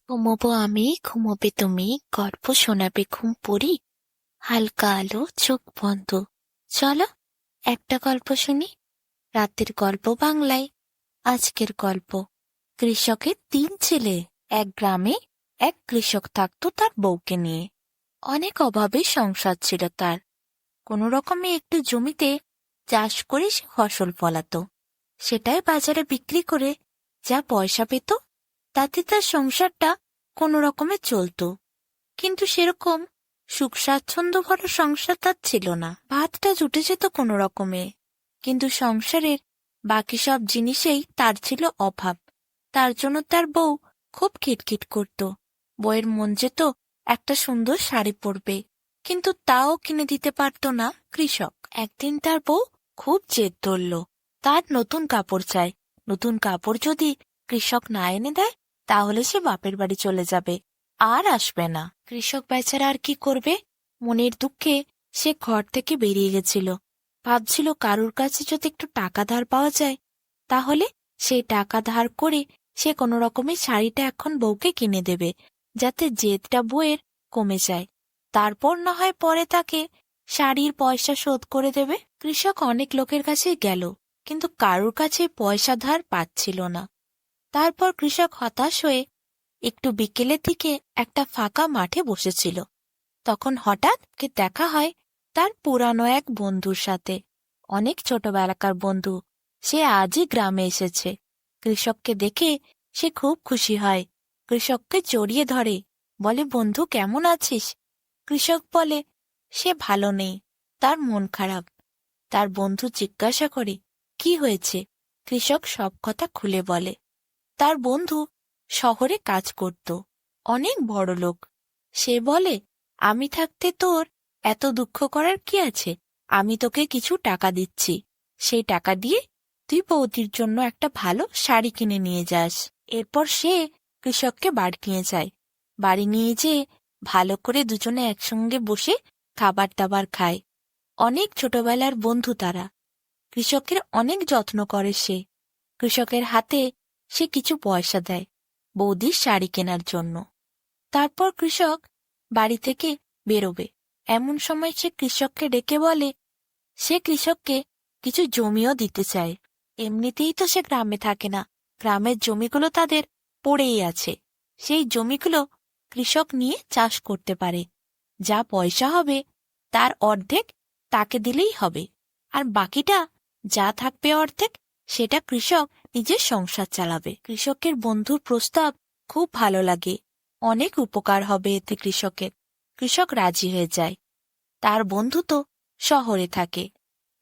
ঘুমোবো আমি, ঘুমোবে তুমি, গল্প শোনাবে ঘুম পড়ি, হালকা আলো চোখ বন্ধ। চলো একটা গল্প শুনি। রাতের গল্প বাংলায়। আজকের গল্প, কৃষকের তিন ছেলে। এক গ্রামে এক কৃষক থাকতো তার বউকে নিয়ে। অনেক অভাবে সংসার ছিল তার। কোনো রকমে একটু জমিতে চাষ করে সে ফসল ফলাতো। সেটাই বাজারে বিক্রি করে যা পয়সা পেত, তাতে তার সংসারটা কোনো রকমে চলত। কিন্তু সেরকম সুখ স্বাচ্ছন্দ্য ভরা সংসার তার ছিল না। ভাতটা জুটে যেত কোনো রকমে, কিন্তু সংসারের বাকি সব জিনিসেই তার ছিল অভাব। তার জন্য তার বউ খুব খিটখিট করত। বউয়ের মন যেত একটা সুন্দর শাড়ি পরবে, কিন্তু তাও কিনে দিতে পারত না কৃষক। একদিন তার বউ খুব জেদ ধরল, তার নতুন কাপড় চাই। নতুন কাপড় যদি কৃষক না এনে দেয়, তাহলে সে বাপের বাড়ি চলে যাবে, আর আসবে না। কৃষক বেচারা আর কি করবে? মনের দুঃখে সে ঘর থেকে বেরিয়ে গেছিল। ভাবছিল কারুর কাছে যদি একটু টাকা ধার পাওয়া যায়, তাহলে সেই টাকা ধার করে সে কোনো রকমে শাড়িটা এখন বউকে কিনে দেবে, যাতে জেদটা বউয়ের কমে যায়। তারপর না হয় পরে তাকে শাড়ির পয়সা শোধ করে দেবে। কৃষক অনেক লোকের কাছে গেল, কিন্তু কারুর কাছে পয়সা ধার পাচ্ছিল না। তারপর কৃষক হতাশ হয়ে একটু বিকেলের দিকে একটা ফাঁকা মাঠে বসেছিল। তখন হঠাৎ কে দেখা হয় তার পুরানো এক বন্ধুর সাথে। অনেক ছোটবেলাকার বন্ধু। সে আজই গ্রামে এসেছে। কৃষককে দেখে সে খুব খুশি হয়। কৃষককে জড়িয়ে ধরে, বলে, বন্ধু কেমন আছিস? কৃষক বলে সে ভালো নেই, তার মন খারাপ। তার বন্ধু জিজ্ঞাসা করে, কি হয়েছে? কৃষক সব কথা খুলে বলে। তার বন্ধু শহরে কাজ করত, অনেক বড় লোক। সে বলে, আমি থাকতে তোর এত দুঃখ করার কি আছে? আমি তোকে কিছু টাকা দিচ্ছি, সেই টাকা দিয়ে তুই বৌদির জন্য একটা ভালো শাড়ি কিনে নিয়ে যাস। এরপর সে কৃষককে বাড়ি নিয়ে যায়। বাড়ি নিয়ে যেয়ে ভালো করে দুজনে একসঙ্গে বসে খাবার দাবার খায়। অনেক ছোটবেলার বন্ধু তারা। কৃষকের অনেক যত্ন করে সে। কৃষকের হাতে সে কিছু পয়সা দেয় বৌদির শাড়ি কেনার জন্য। তারপর কৃষক বাড়ি থেকে বেরোবে, এমন সময় সে কৃষককে ডেকে বলে সে কৃষককে কিছু জমিও দিতে চায়। এমনিতেই তো সে গ্রামে থাকে না, গ্রামের জমিগুলো তাদের পড়েই আছে। সেই জমিগুলো কৃষক নিয়ে চাষ করতে পারে। যা পয়সা হবে তার অর্ধেক তাকে দিলেই হবে, আর বাকিটা যা থাকবে অর্ধেক, সেটা কৃষক নিজের সংসার চালাবে। কৃষকের বন্ধুর প্রস্তাব খুব ভালো লাগে। অনেক উপকার হবে এতে কৃষকের। কৃষক রাজি হয়ে যায়। তার বন্ধু তো শহরে থাকে,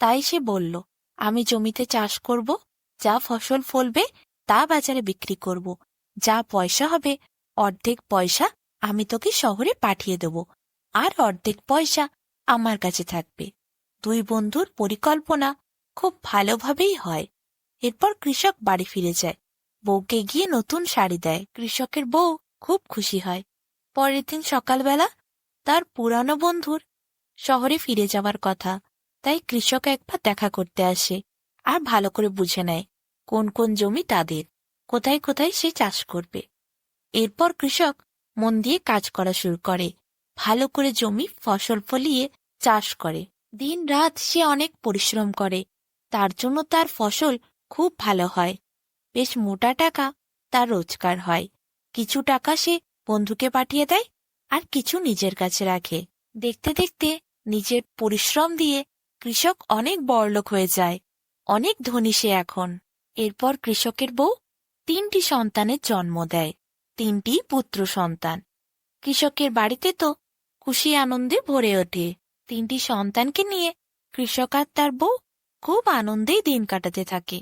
তাই সে বলল, আমি জমিতে চাষ করব, যা ফসল ফলবে তা বাজারে বিক্রি করব। যা পয়সা হবে অর্ধেক পয়সা আমি তোকে শহরে পাঠিয়ে দেব, আর অর্ধেক পয়সা আমার কাছে থাকবে। দুই বন্ধুর পরিকল্পনা খুব ভালোভাবেই হয়। এরপর কৃষক বাড়ি ফিরে যায়, বউকে গিয়ে নতুন শাড়ি দেয়। কৃষকের বউ খুব খুশি হয়। পরের দিন সকালবেলা তার পুরানো বন্ধুর শহরে ফিরে যাওয়ার কথা, তাই কৃষক একবার দেখা করতে আসে আর ভালো করে বুঝে নেয় কোন কোন জমি তাদের, কোথায় কোথায় সে চাষ করবে। এরপর কৃষক মন দিয়ে কাজ করা শুরু করে, ভালো করে জমি ফসল ফলিয়ে চাষ করে। দিন রাত সে অনেক পরিশ্রম করে, তার জন্য তার ফসল খুব ভালো হয়। বেশ মোটা টাকা তার রোজগার হয়। কিছু টাকা সে বন্ধুকে পাঠিয়ে দেয়, আর কিছু নিজের কাছে রাখে। দেখতে দেখতে নিজের পরিশ্রম দিয়ে কৃষক অনেক বড়লোক হয়ে যায়। অনেক ধনী সে এখন। এরপর কৃষকের বউ তিনটি সন্তানের জন্ম দেয়, তিনটি পুত্র সন্তান। কৃষকের বাড়িতে তো খুশি আনন্দে ভরে ওঠে। তিনটি সন্তানকে নিয়ে কৃষক আর তার বউ খুব আনন্দেই দিন কাটাতে থাকে।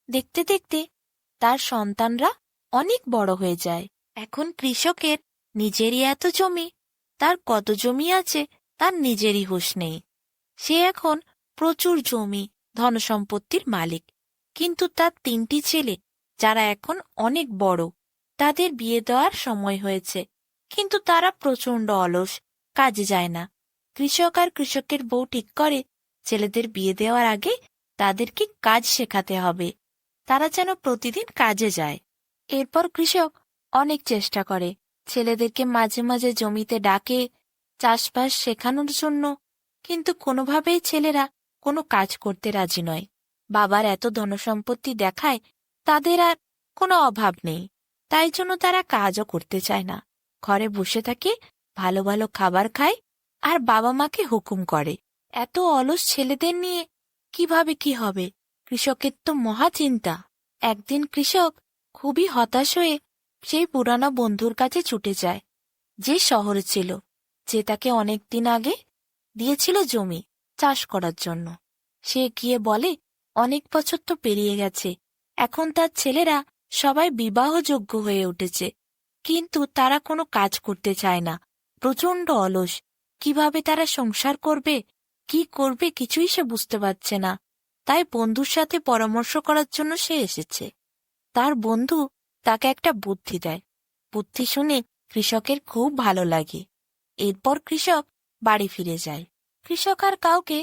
দেখতে দেখতে তার সন্তানরা অনেক বড় হয়ে যায়। এখন কৃষকের নিজেরই এত জমি, তার কত জমি আছে তার নিজেরই হুঁশ নেই। সে এখন প্রচুর জমি ধনসম্পত্তির মালিক। কিন্তু তার তিনটি ছেলে, যারা এখন অনেক বড়, তাদের বিয়ে দেওয়ার সময় হয়েছে, কিন্তু তারা প্রচণ্ড অলস, কাজে যায় না। কৃষক আর কৃষকের বউ ঠিক করে ছেলেদের বিয়ে দেওয়ার আগে তাদেরকে কাজ শেখাতে হবে, তারা যেন প্রতিদিন কাজে যায়। এরপর কৃষক অনেক চেষ্টা করে, ছেলেদেরকে মাঝে মাঝে জমিতে ডাকে চাষবাস শেখানোর জন্য, কিন্তু কোনোভাবেই ছেলেরা কোনো কাজ করতে রাজি নয়। বাবার এত ধনসম্পত্তি দেখায় তাদের আর কোনো অভাব নেই, তাই জন্য তারা কাজও করতে চায় না। ঘরে বসে থাকে, ভালো ভালো খাবার খায় আর বাবা মাকে হুকুম করে। এত অলস ছেলেদের নিয়ে কিভাবে কি হবে? কৃষকের তো মহা চিন্তা। একদিন কৃষক খুবই হতাশ হয়ে সেই পুরানো বন্ধুর কাছে ছুটে যায়, যে শহরে ছিল, যে তাকে অনেকদিন আগে দিয়েছিল জমি চাষ করার জন্য। সে গিয়ে বলে, অনেক বছর তো পেরিয়ে গেছে, এখন তার ছেলেরা সবাই বিবাহযোগ্য হয়ে উঠেছে, কিন্তু তারা কোনো কাজ করতে চায় না, প্রচণ্ড অলস। কিভাবে তারা সংসার করবে, কি করবে কিছুই সে বুঝতে পারছে না। তাই বন্ধুর সাথে পরামর্শ করার জন্য সে এসেছে। তার বন্ধু তাকে একটা বুদ্ধি দেয়। বুদ্ধি শুনে কৃষকের খুব ভালো লাগে। এরপর কৃষক বাড়ি ফিরে যায়। কৃষক আর কাউকে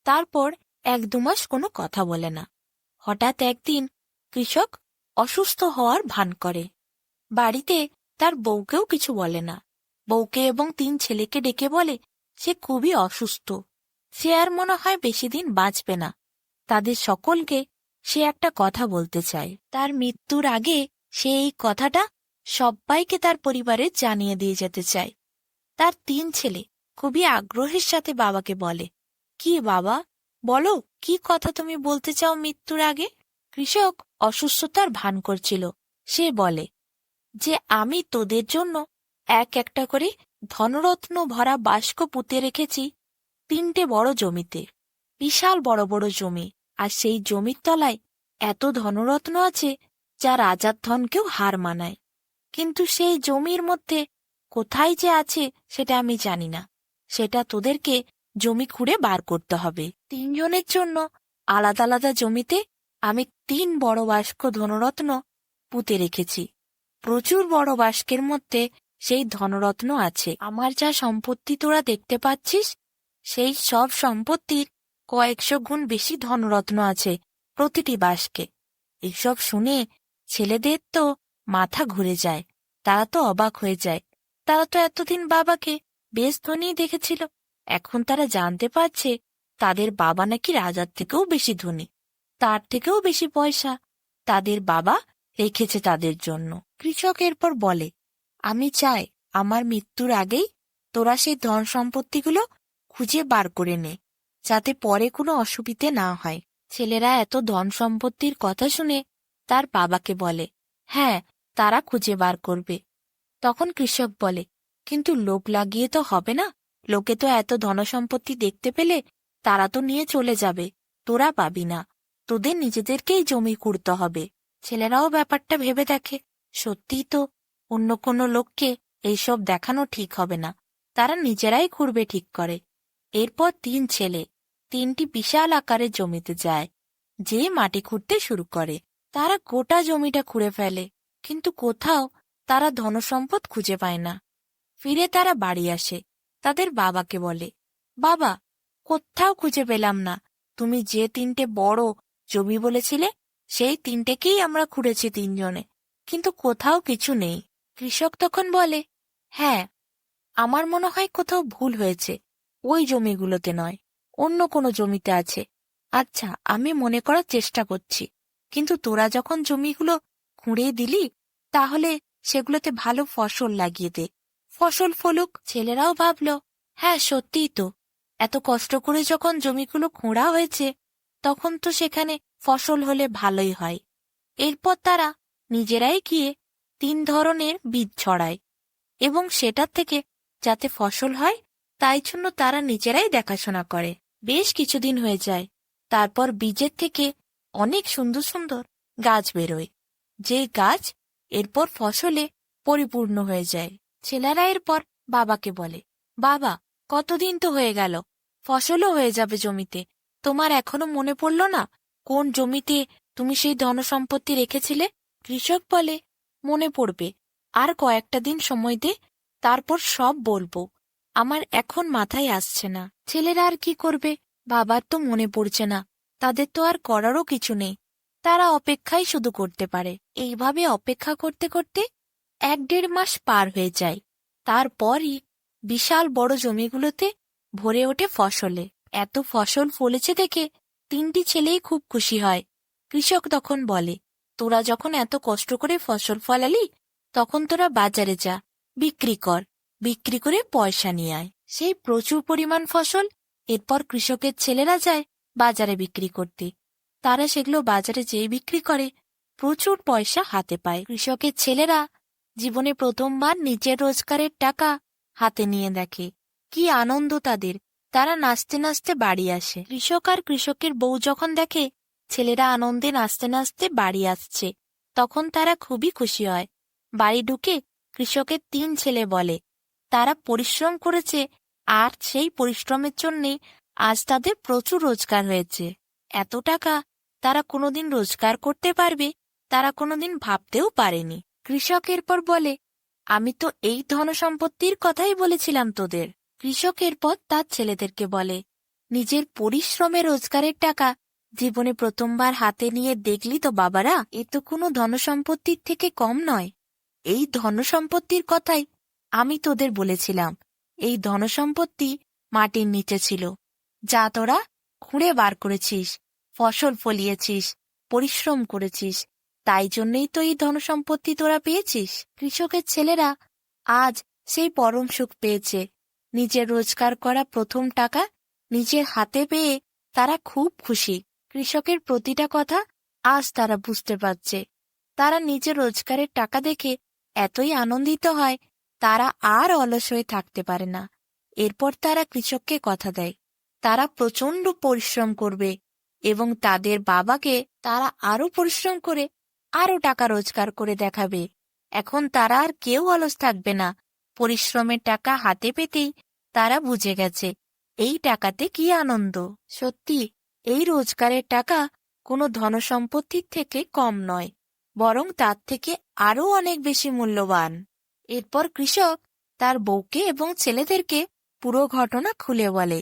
তারপর 1-2 মাস কোনো কথা বলে না। হঠাৎ একদিন কৃষক অসুস্থ হওয়ার ভান করে। বাড়িতে তার বউকেও কিছু বলে না। বউকে এবং 3 ছেলেকে ডেকে বলে সে খুবই অসুস্থ, সে আর মনে হয় বেশি দিন বাঁচবে না। তাদের সকলকে সে একটা কথা বলতে চায়। তার মৃত্যুর আগে সে এই কথাটা সবাইকে তার পরিবারে জানিয়ে দিয়ে যেতে চায়। তার 3 ছেলে খুবই আগ্রহের সাথে বাবাকে বলে, কি বাবা, বলো কি কথা তুমি বলতে চাও মৃত্যুর আগে? কৃষক অসুস্থতার ভান করছিল। সে বলে যে আমি তোদের জন্য একটা করে ধনরত্ন ভরা বাস্ক পুঁতে রেখেছি 3টে বড় জমিতে, বিশাল বড় বড় জমি। আর সেই জমির তলায় এত ধনরত্ন আছে যা রাজার ধনকেও হার মানায়। কিন্তু সেই জমির মধ্যে কোথায় যে আছে সেটা আমি জানি না। সেটা তোদেরকে জমি খুঁড়ে বার করতে হবে। 3 জনের জন্য আলাদা আলাদা জমিতে আমি 3 বড় বাস্ক ধনরত্ন পুঁতে রেখেছি। প্রচুর বড় বাস্কের মধ্যে সেই ধনরত্ন আছে। আমার যা সম্পত্তি তোরা দেখতে পাচ্ছিস, সেই সব সম্পত্তির কয়েকশো গুণ বেশি ধনরত্ন আছে প্রতিটি বাস্কে। এসব শুনে ছেলেদের তো মাথা ঘুরে যায়, তারা তো অবাক হয়ে যায়। তারা তো এতদিন বাবাকে বেশ ধনী দেখেছিল, এখন তারা জানতে পারছে তাদের বাবা নাকি রাজার থেকেও বেশি ধনী, তার থেকেও বেশি পয়সা তাদের বাবা রেখেছে তাদের জন্য। কৃষক এরপর বলে, আমি চাই আমার মৃত্যুর আগেই তোরা সেই ধন সম্পত্তিগুলো খুঁজে বার করে নে, যাতে পরে কোনো অসুবিধে না হয়। ছেলেরা এত ধন সম্পত্তির কথা শুনে তার বাবাকে বলে, হ্যাঁ, তারা খুঁজে বার করবে। তখন কৃষক বলে, কিন্তু লোক লাগিয়ে তো হবে না, লোকে তো এত ধনসম্পত্তি দেখতে পেলে তারা তো নিয়ে চলে যাবে, তোরা পাবি না, তোদের নিজেদেরকেই জমি খুঁড়তে হবে। ছেলেরাও ব্যাপারটা ভেবে দেখে, সত্যিই তো অন্য কোনো লোককে এইসব দেখানো ঠিক হবে না, তারা নিজেরাই খুঁড়বে ঠিক করে। এরপর 3 ছেলে 3টি বিশাল আকারের জমিতে যায়, যে মাটি খুঁড়তে শুরু করে। তারা গোটা জমিটা খুঁড়ে ফেলে, কিন্তু কোথাও তারা ধনসম্পদ খুঁজে পায় না। ফিরে তারা বাড়ি আসে, তাদের বাবাকে বলে, বাবা, কোথাও খুঁজে পেলাম না, তুমি যে 3টে বড় জমি বলেছিলে সেই 3টেকেই আমরা খুঁড়েছি 3 জনে, কিন্তু কোথাও কিছু নেই। কৃষক তখন বলে, হ্যাঁ, আমার মনে হয় কোথাও ভুল হয়েছে, ওই জমিগুলোতে নয়, অন্য কোনো জমিতে আছে। আচ্ছা, আমি মনে করার চেষ্টা করছি, কিন্তু তোরা যখন জমিগুলো খুঁড়ে দিলি, তাহলে সেগুলোতে ভালো ফসল লাগিয়ে দে, ফসল ফলুক। ছেলেরাও ভাবল, হ্যাঁ সত্যিই তো, এত কষ্ট করে যখন জমিগুলো খোঁড়া হয়েছে, তখন তো সেখানে ফসল হলে ভালোই হয়। এরপর তারা নিজেরাই গিয়ে 3 ধরনের বীজ ছড়ায়, এবং সেটার থেকে যাতে ফসল হয় তাই জন্য তারা নিজেরাই দেখাশোনা করে। বেশ কিছুদিন হয়ে যায়, তারপর বীজের থেকে অনেক সুন্দর সুন্দর গাছ বেরোয়, যে গাছ এরপর ফসলে পরিপূর্ণ হয়ে যায়। ছেলেরা এরপর বাবাকে বলে, বাবা, কতদিন তো হয়ে গেল, ফসলও হয়ে যাবে জমিতে, তোমার এখনো মনে পড়ল না কোন জমিতে তুমি সেই ধনসম্পত্তি রেখেছিলে? কৃষক বলে, মনে পড়বে, আর কয়েকটা দিন সময় দে, তারপর সব বলবো, আমার এখন মাথায় আসছে না। ছেলেরা আর কি করবে, বাবার তো মনে পড়ছে না, তাদের তো আর করারও কিছু নেই, তারা অপেক্ষাই শুধু করতে পারে। এইভাবে অপেক্ষা করতে করতে 1-1.5 মাস পার হয়ে যায়। তারপরই বিশাল বড় জমিগুলোতে ভরে ওঠে ফসলে। এত ফসল ফলেছে দেখে 3টি ছেলেই খুব খুশি হয়। কৃষক তখন বলে, তোরা যখন এত কষ্ট করে ফসল ফলালি, তখন তোরা বাজারে যা, বিক্রি কর, বিক্রি করে পয়সা নিয়ে আয়। সেই প্রচুর পরিমাণ ফসল এরপর কৃষকের ছেলেরা যায় বাজারে বিক্রি করতে। তারা সেগুলো বাজারে যেয়ে বিক্রি করে প্রচুর পয়সা হাতে পায়। কৃষকের ছেলেরা জীবনে প্রথমবার নিজের রোজগারের টাকা হাতে নিয়ে দেখে। কি আনন্দ তাদের! তারা নাচতে নাচতে বাড়ি আসে। কৃষক আর কৃষকের বউ যখন দেখে ছেলেরা আনন্দে নাচতে নাচতে বাড়ি আসছে, তখন তারা খুবই খুশি হয়। বাড়ি ঢুকে কৃষকের 3 ছেলে বলে তারা পরিশ্রম করেছে, আর সেই পরিশ্রমের জন্যে আজ তাদের প্রচুর রোজগার হয়েছে। এত টাকা তারা কোনোদিন রোজগার করতে পারবে তারা কোনোদিন ভাবতেও পারেনি। কৃষক এরপর বলে, আমি তো এই ধনসম্পত্তির কথাই বলেছিলাম তোদের। কৃষক এরপর তার ছেলেদেরকে বলে, নিজের পরিশ্রমে রোজগারের টাকা জীবনে প্রথমবার হাতে নিয়ে দেখলি তো বাবারা, এ তো কোনো ধনসম্পত্তির থেকে কম নয়। এই ধনসম্পত্তির কথাই আমি তোদের বলেছিলাম। এই ধনসম্পত্তি মাটির নিচে ছিল, যা তোরা খুঁড়ে বার করেছিস, ফসল ফলিয়েছিস, পরিশ্রম করেছিস, তাই জন্যই তো এই ধনসম্পত্তি তোরা পেয়েছিস। কৃষকের ছেলেরা আজ সেই পরম সুখ পেয়েছে। নিজের রোজগার করা প্রথম টাকা নিজের হাতে পেয়ে তারা খুব খুশি। কৃষকের প্রতিটা কথা আজ তারা বুঝতে পারছে। তারা নিজের রোজগারের টাকা দেখে এতই আনন্দিত হয়, তারা আর অলস হয়ে থাকতে পারে না। এরপর তারা কৃষককে কথা দেয় তারা প্রচণ্ড পরিশ্রম করবে এবং তাদের বাবাকে তারা আরো পরিশ্রম করে আরো টাকা রোজগার করে দেখাবে। এখন তারা আর কেউ অলস থাকবে না। পরিশ্রমের টাকা হাতে পেতেই তারা বুঝে গেছে এই টাকাতে কি আনন্দ। সত্যি এই রোজগারের টাকা কোনো ধনসম্পত্তির থেকে কম নয়, বরং তার থেকে আরও অনেক বেশি মূল্যবান। এরপর কৃষক তার বউকে এবং ছেলেদেরকে পুরো ঘটনা খুলে বলে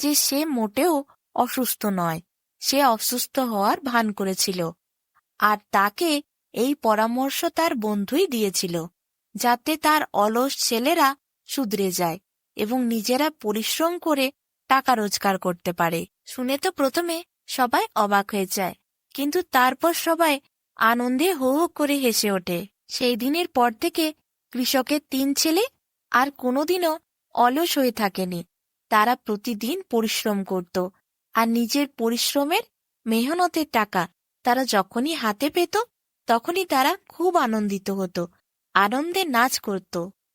যে সে মোটেও অসুস্থ নয়, সে অসুস্থ হওয়ার ভান করেছিল, আর তাকে এই পরামর্শ তার বন্ধুই দিয়েছিল, যাতে তার অলস ছেলেরা শুধরে যায় এবং নিজেরা পরিশ্রম করে টাকা রোজগার করতে পারে। শুনে তো প্রথমে সবাই অবাক হয়ে যায়, কিন্তু তারপর সবাই আনন্দে হো হো করে হেসে ওঠে। সেই দিনের পর থেকে কৃষকের 3 ছেলে আর কোনোদিনও অলস হয়ে থাকেনি। তারা প্রতিদিন পরিশ্রম করত, আর নিজের পরিশ্রমের মেহনতের টাকা তারা যখনই হাতে পেত তখনই তারা খুব আনন্দিত হতো, আনন্দে নাচ করত।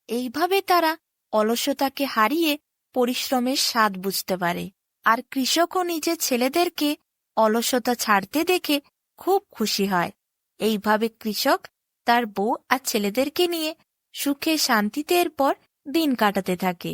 এইভাবে তারা অলসতাকে হারিয়ে পরিশ্রমের স্বাদ বুঝতে পারে। আর কৃষকও নিজের ছেলেদেরকে অলসতা ছাড়তে দেখে খুব খুশি হয়। এইভাবে কৃষক তার বউ আর ছেলেদেরকে নিয়ে সুখে শান্তিতে এরপর দিন কাটাতে থাকে।